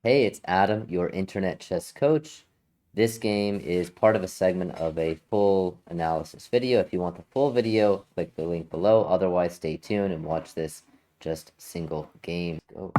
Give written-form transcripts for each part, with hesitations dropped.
Hey, it's Adam, your internet chess coach. This game is part of a segment of a full analysis video. If you want the full video, click the link below. Otherwise, stay tuned and watch this just single game. Go.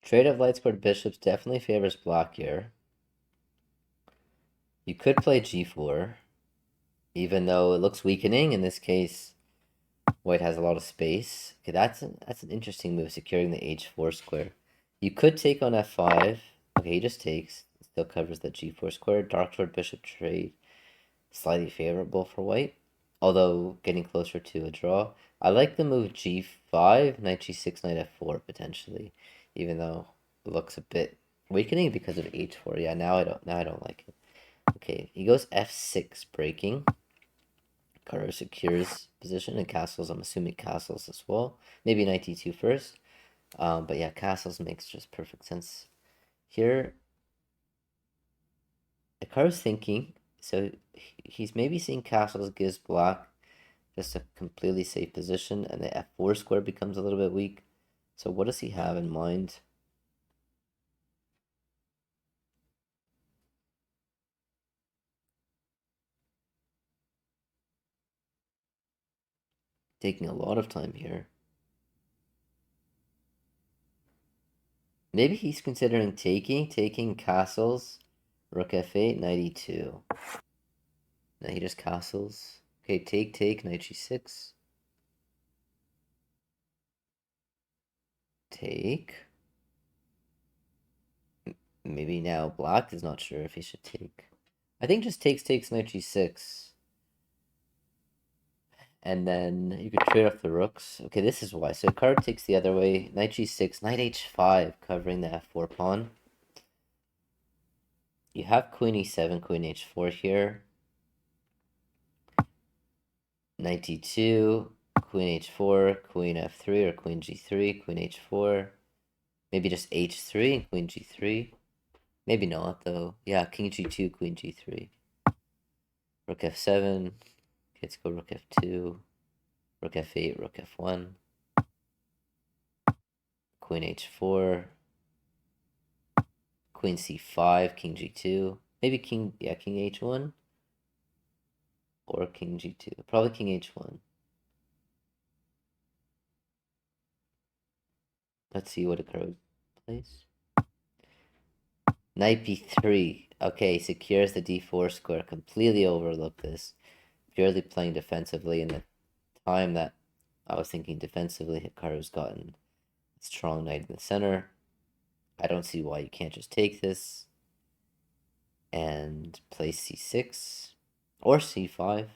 Trade of light squared bishops definitely favors black here. You could play g4, even though it looks weakening. In this case, white has a lot of space. Okay, that's an interesting move, securing the h4 square. You could take on f5. Okay, he just takes. Still covers the g4 square. Dark sword bishop trade, slightly favorable for white, although getting closer to a draw. I like the move g5, knight g6, knight f4 potentially, even though it looks a bit weakening because of h4. Yeah, now I don't like it. Okay, he goes f6 breaking. Hikaru secures position and castles. I'm assuming castles as well. Maybe knight d2 first. But yeah, castles makes just perfect sense. Here, Hikaru's thinking, so he's maybe seeing castles gives black just a completely safe position, and the f4 square becomes a little bit weak. So what does he have in mind? Taking a lot of time here. Maybe he's considering taking castles, rook f8, knight e2. Now he just castles. Okay, take, knight g6. Take. Maybe now black is not sure if he should take. I think just takes knight g6. And then you could trade off the rooks. Okay, this is why. So card takes the other way. Knight g6, knight h5, covering the f4 pawn. You have queen e7, queen h4 here. Knight d2, queen h4, queen f3, or queen g3, queen h4. Maybe just h3 and queen g3. Maybe not, though. Yeah, king g2, queen g3. Rook f7. Okay, let's go rook f2. Rook f8, rook f1. Queen h4. Queen c5, king g2. Maybe king h1. Or king g2. Probably king h1. Let's see what a card plays. Knight b3. Okay, secures the d4 square. Completely overlooked this. Purely playing defensively in the time that I was thinking defensively. Hikaru's gotten a strong knight in the center. I don't see why you can't just take this and play c6 or c5.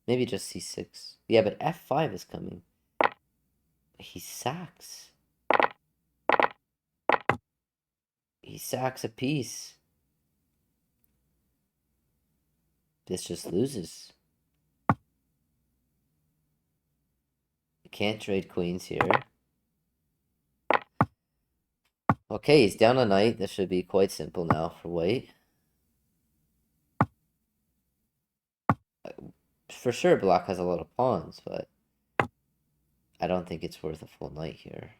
Maybe just c6. Yeah, but f5 is coming. He sacks. He sacks a piece. This just loses. You can't trade queens here. Okay, he's down a knight. This should be quite simple now for white. For sure, black has a lot of pawns, but I don't think it's worth a full knight here.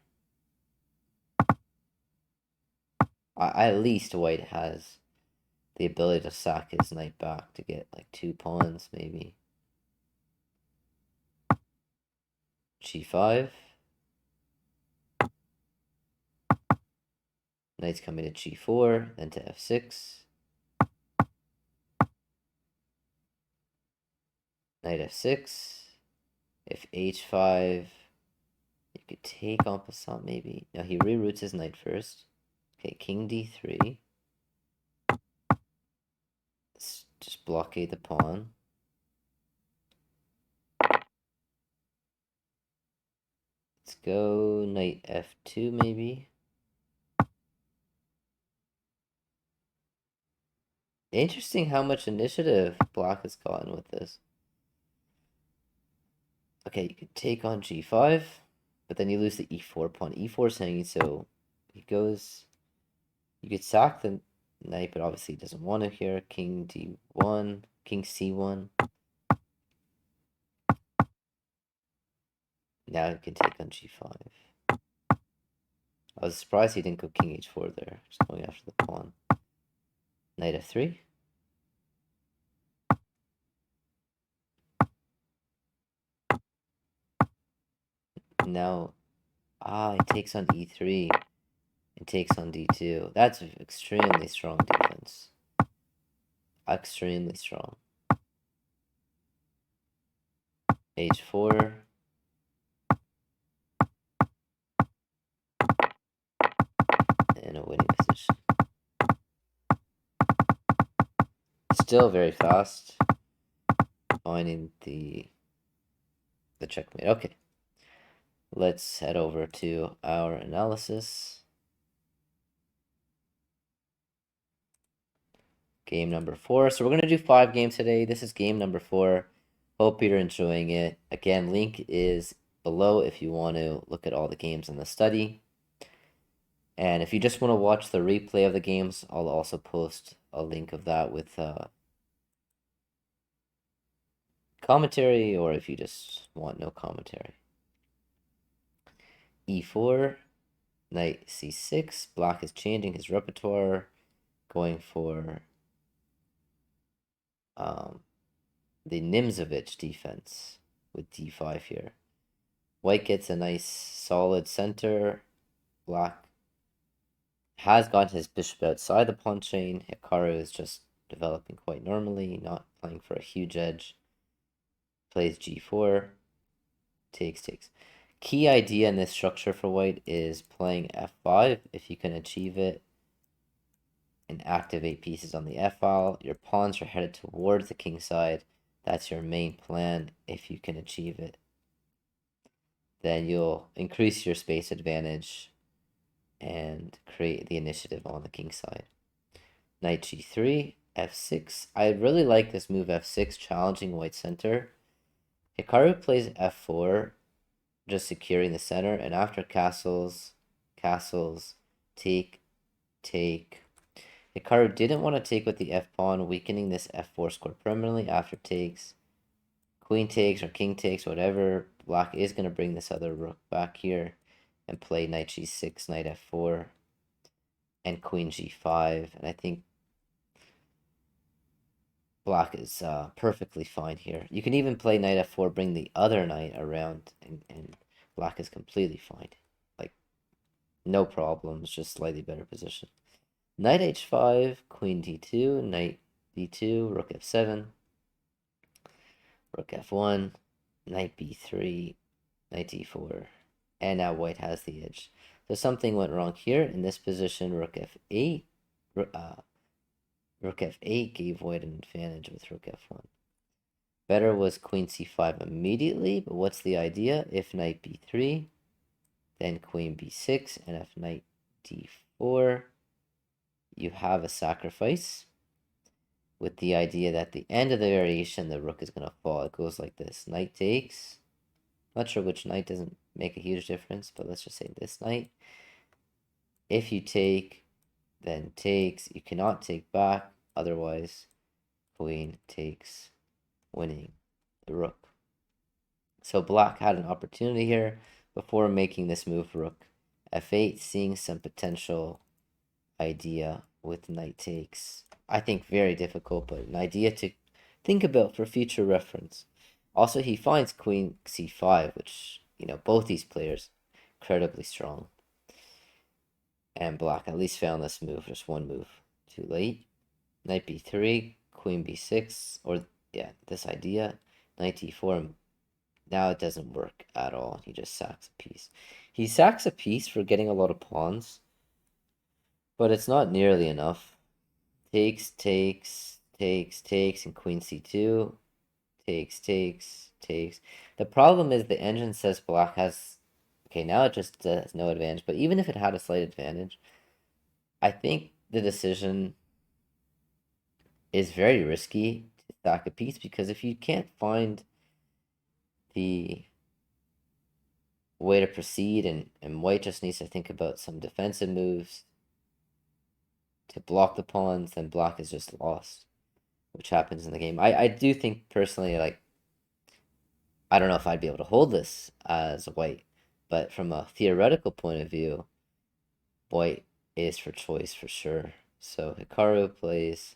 At least white has the ability to sack his knight back to get like 2 pawns, maybe. G5. Knight's coming to G4, then to F6. Knight F6. If H5, you could take en passant maybe. No, he reroutes his knight first. Okay, King D3. Let's just blockade the pawn. Let's go knight f2 maybe. Interesting how much initiative Black has gotten with this. Okay, you could take on g5, but then you lose the e4 pawn. e4 is hanging, so he goes. You could sack the knight, but obviously he doesn't want to here. King d1, king c1. Now you can take on g5. I was surprised he didn't go king h4 there, just going after the pawn. Knight f3. Now, it takes on e3. It takes on d2. That's extremely strong defense. Extremely strong. h4. In a winning position. Still very fast. Finding the checkmate. Okay. Let's head over to our analysis. Game number 4. So we're going to do 5 games today. This is game number 4. Hope you're enjoying it. Again, link is below if you want to look at all the games in the study. And if you just want to watch the replay of the games, I'll also post a link of that with commentary, or if you just want no commentary. e4, knight c6. Black is changing his repertoire, going for the Nimzovich defense with d5 here. White gets a nice solid center. Black has gotten his bishop outside the pawn chain. Hikaru is just developing quite normally, not playing for a huge edge. Plays g4. Takes. Key idea in this structure for white is playing f5. If you can achieve it and activate pieces on the f-file, your pawns are headed towards the king side. That's your main plan. If you can achieve it, then you'll increase your space advantage and create the initiative on the king side. Knight g3, f6. I really like this move f6, challenging white center. Hikaru plays f4, just securing the center, and after castles, take. Hikaru didn't want to take with the f-pawn, weakening this f4 square permanently. After takes, queen takes or king takes, whatever. Black is going to bring this other rook back here and play knight g6, knight f4, and queen g5. And I think Black is perfectly fine here. You can even play knight f4, bring the other knight around, and Black is completely fine. Like, no problems, just slightly better position. Knight h5, queen d2, knight d2, rook f7, rook f1, knight b3, knight d4, and now white has the edge. So something went wrong here. In this position, rook f8, rook f8 gave white an advantage with rook f1. Better was queen c5 immediately, but what's the idea? If knight b3, then queen b6, and if knight d4, you have a sacrifice with the idea that at the end of the variation, the rook is going to fall. It goes like this. Knight takes. Not sure which knight, doesn't make a huge difference, but let's just say this knight. If you take, then takes. You cannot take back. Otherwise, queen takes, winning the rook. So Black had an opportunity here before making this move, rook f8, seeing some potential idea with knight takes. I think very difficult, but an idea to think about for future reference. Also, he finds queen c5, which, both these players incredibly strong. And Black at least found this move, just one move too late. Knight b3, queen b6, or this idea. Knight d4, now it doesn't work at all. He just sacks a piece. He sacks a piece for getting a lot of pawns, but it's not nearly enough. Takes, and queen c2. Takes. The problem is the engine says Black Okay, now it just has no advantage. But even if it had a slight advantage, I think the decision is very risky to stack a piece because if you can't find the way to proceed and white just needs to think about some defensive moves to block the pawns, then black is just lost, which happens in the game. I do think personally, like, I don't know if I'd be able to hold this as white, but from a theoretical point of view, white is for choice for sure. So Hikaru plays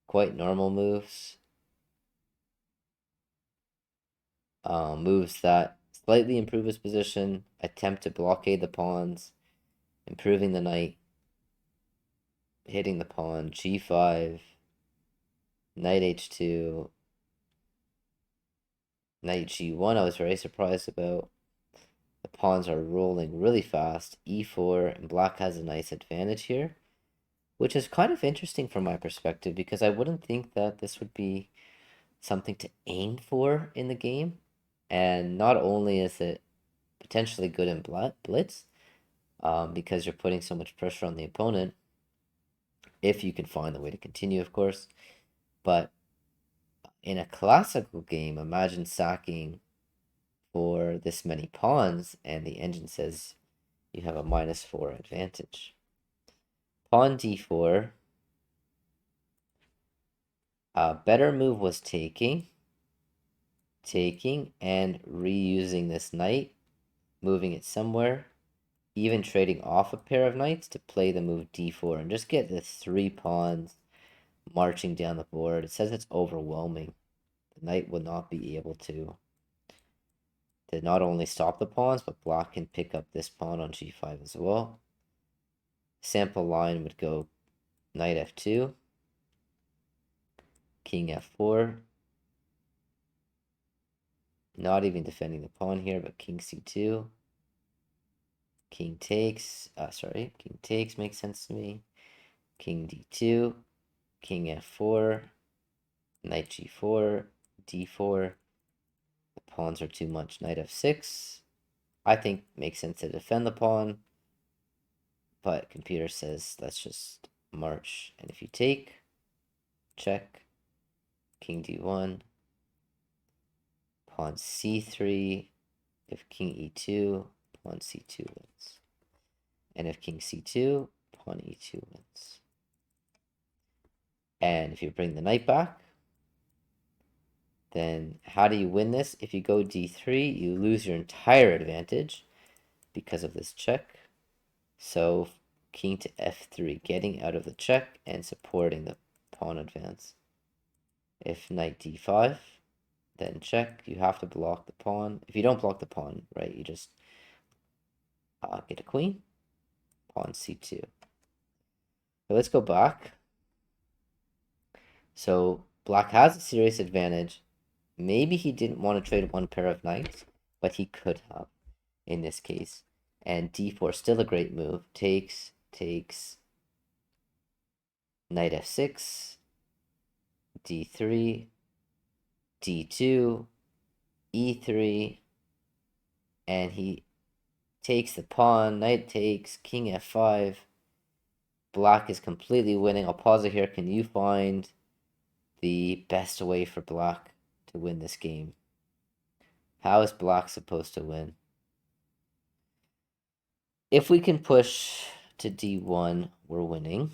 quite normal moves, moves that slightly improve his position, attempt to blockade the pawns, improving the knight, hitting the pawn, g5, knight h2, knight g1 I was very surprised about. The pawns are rolling really fast, e4, and black has a nice advantage here, which is kind of interesting from my perspective because I wouldn't think that this would be something to aim for in the game. And not only is it potentially good in blitz, because you're putting so much pressure on the opponent, if you can find the way to continue, of course, but in a classical game, imagine sacking for this many pawns and the engine says you have a -4 advantage. Pawn d4. A better move was taking, and reusing this knight, moving it somewhere, even trading off a pair of knights to play the move d4 and just get the 3 pawns marching down the board. It says it's overwhelming. The knight would not be able to not only stop the pawns, but black can pick up this pawn on g5 as well. Sample line would go knight f2, king f4, not even defending the pawn here, but king c2, king takes, king takes makes sense to me, king d2, king f4, knight g4, d4, the pawns are too much, knight f6, I think makes sense to defend the pawn, but computer says let's just march, and if you take, check, king d1, pawn c3, if king e2, pawn c2 wins. And if king c2, pawn e2 wins. And if you bring the knight back, then how do you win this? If you go d3, you lose your entire advantage because of this check. So king to f3, getting out of the check and supporting the pawn advance. If knight d5, then check. You have to block the pawn. If you don't block the pawn, right, you just get a queen. Pawn c2. So let's go back. So black has a serious advantage. Maybe he didn't want to trade one pair of knights, but he could have in this case. And d4 still a great move. Takes, knight f6, d3, d2, e3, and he takes the pawn, knight takes, king f5. Black is completely winning. I'll pause it here. Can you find the best way for black to win this game? How is black supposed to win? If we can push to d1, we're winning.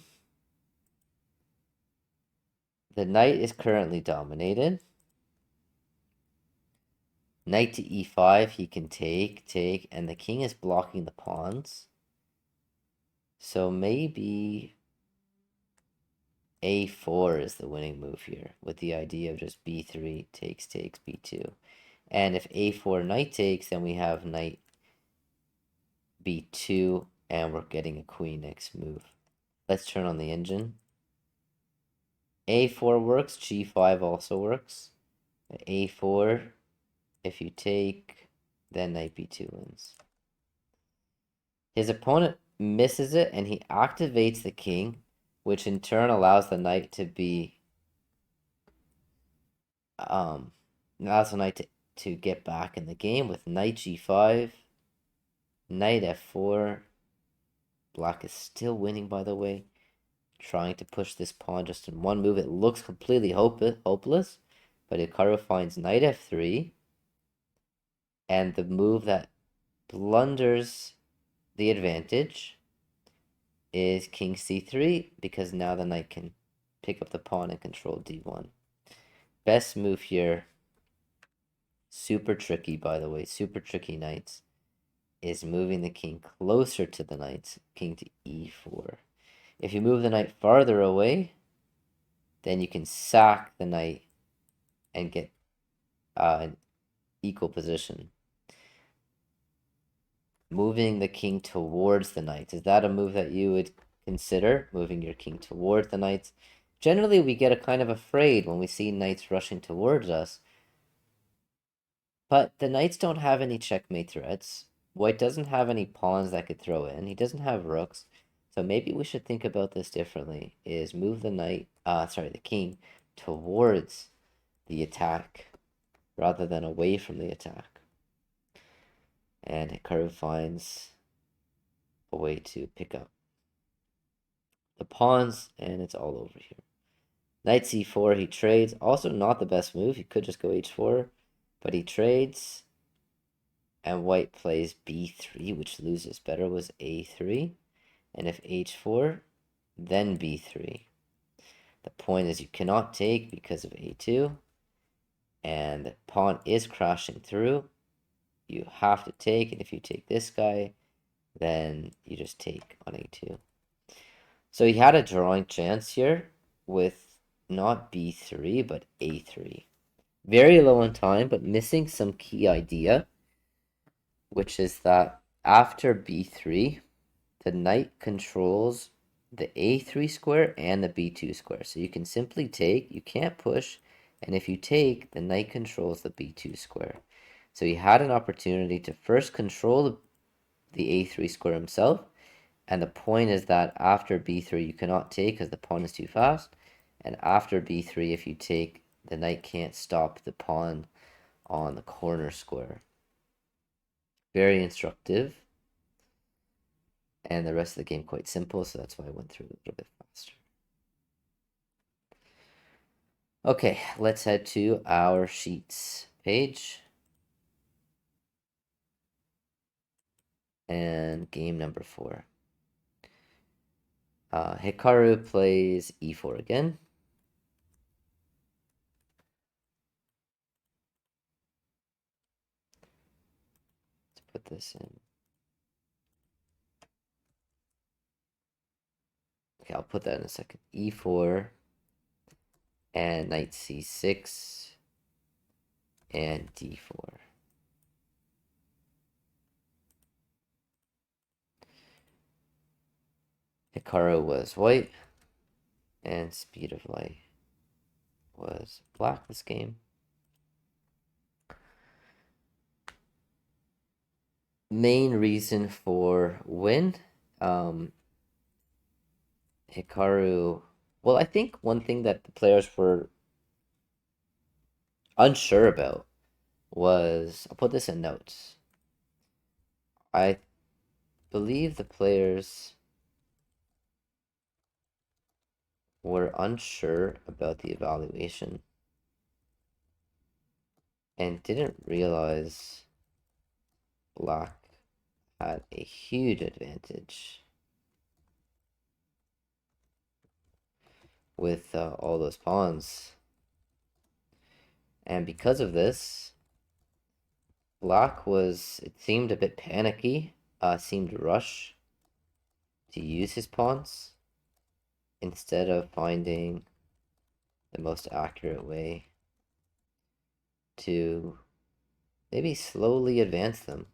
The knight is currently dominated. Knight to e5, he can take, and the king is blocking the pawns. So maybe a4 is the winning move here, with the idea of just b3, takes, b2. And if a4 knight takes, then we have knight b2, and we're getting a queen next move. Let's turn on the engine. a4 works, g5 also works. a4, if you take, then knight b2 wins. His opponent misses it, and he activates the king, which in turn allows the knight to be allows the knight to get back in the game with knight g5. Knight f4. Black is still winning, by the way. Trying to push this pawn just in one move. It looks completely hopeless, but Hikaru finds knight f3, and the move that blunders the advantage is king c3, because now the knight can pick up the pawn and control d1. Best move here, super tricky, by the way, super tricky knights, is moving the king closer to the knights, king to e4. If you move the knight farther away, then you can sack the knight and get an equal position. Moving the king towards the knights, is that a move that you would consider? Moving your king towards the knights. Generally, we get a kind of afraid when we see knights rushing towards us. But the knights don't have any checkmate threats. White doesn't have any pawns that could throw in. He doesn't have rooks. So maybe we should think about this differently. Is move the king towards the attack rather than away from the attack. And Hikaru finds a way to pick up the pawns, and it's all over here. Knight c4, he trades. Also not the best move. He could just go h4, but he trades. And white plays b3, which loses. Better was a3. And if h4, then b3. The point is you cannot take because of a2. And the pawn is crashing through. You have to take, and if you take this guy, then you just take on a2. So he had a drawing chance here with not b3, but a3. Very low on time, but missing some key idea, which is that after b3, the knight controls the a3 square and the b2 square. So you can simply take, you can't push, and if you take, the knight controls the b2 square. So he had an opportunity to first control the a3 square himself, and the point is that after b3 you cannot take because the pawn is too fast, and after b3 if you take, the knight can't stop the pawn on the corner square. Very instructive, and the rest of the game quite simple, so that's why I went through it a little bit faster. Okay, let's head to our sheets page. And game number 4. Hikaru plays e4 again. Let's put this in. Okay, I'll put that in a second. e4 and knight c6 and d4. Hikaru was white and speed of light was black this game. Main reason for win, Hikaru. Well, I think one thing that the players were unsure about was, I'll put this in notes. I believe the players were unsure about the evaluation and didn't realize black had a huge advantage with all those pawns. And because of this, black was, it seemed a bit panicky, seemed rush to use his pawns instead of finding the most accurate way to maybe slowly advance them.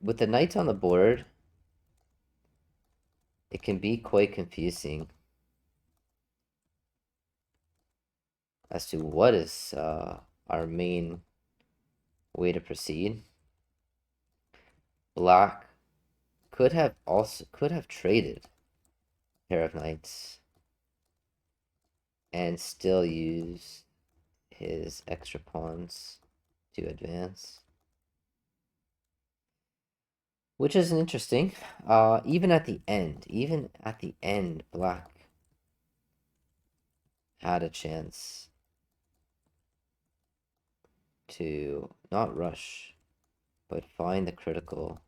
With the knights on the board, it can be quite confusing as to what is our main way to proceed. Black could have traded a pair of knights and still use his extra pawns to advance. which is interesting. Even at the end, black had a chance to not rush, but find the critical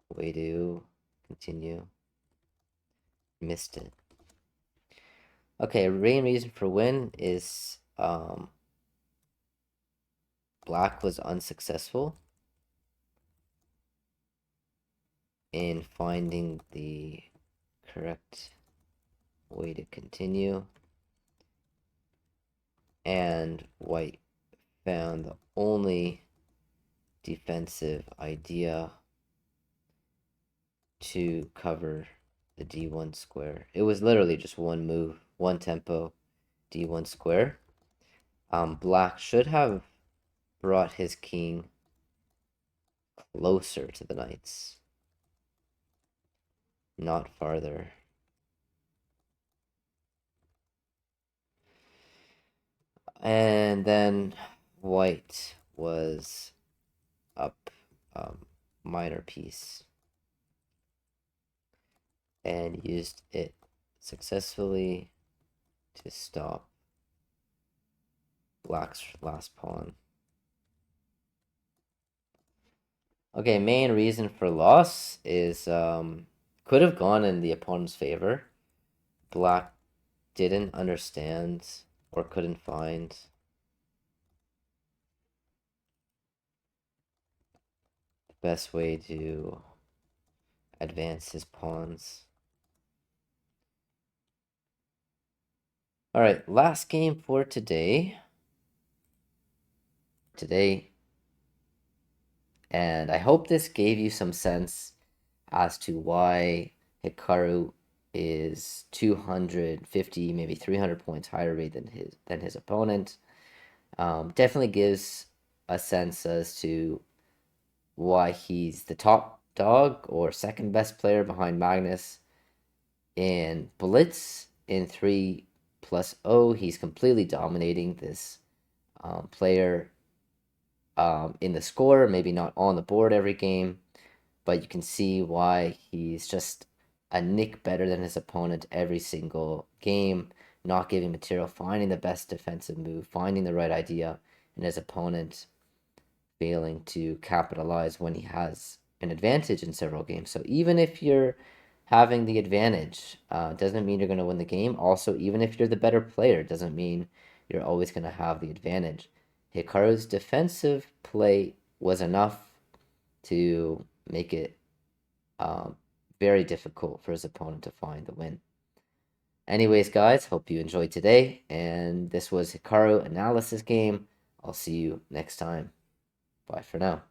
way to continue. Missed it. Okay, main reason for win is black was unsuccessful in finding the correct way to continue, and white found the only defensive idea to cover the d1 square. It was literally just one move, one tempo, d1 square. Black should have brought his king closer to the knights, not farther. And then white was up minor piece and used it successfully to stop black's last pawn. Okay, main reason for loss is could have gone in the opponent's favor. Black didn't understand or couldn't find the best way to advance his pawns. All right, last game for today. And I hope this gave you some sense as to why Hikaru is 250, maybe 300 points higher rate than his opponent. Definitely gives a sense as to why he's the top dog or second best player behind Magnus. In Blitz in 3+0, he's completely dominating this player in the score, maybe not on the board every game, but you can see why he's just a nick better than his opponent every single game, not giving material, finding the best defensive move, finding the right idea, and his opponent failing to capitalize when he has an advantage in several games. So even if you're having the advantage, doesn't mean you're going to win the game. Also, even if you're the better player, doesn't mean you're always going to have the advantage. Hikaru's defensive play was enough to make it very difficult for his opponent to find the win. Anyways, guys, hope you enjoyed today, and this was Hikaru Analysis Game. I'll see you next time. Bye for now.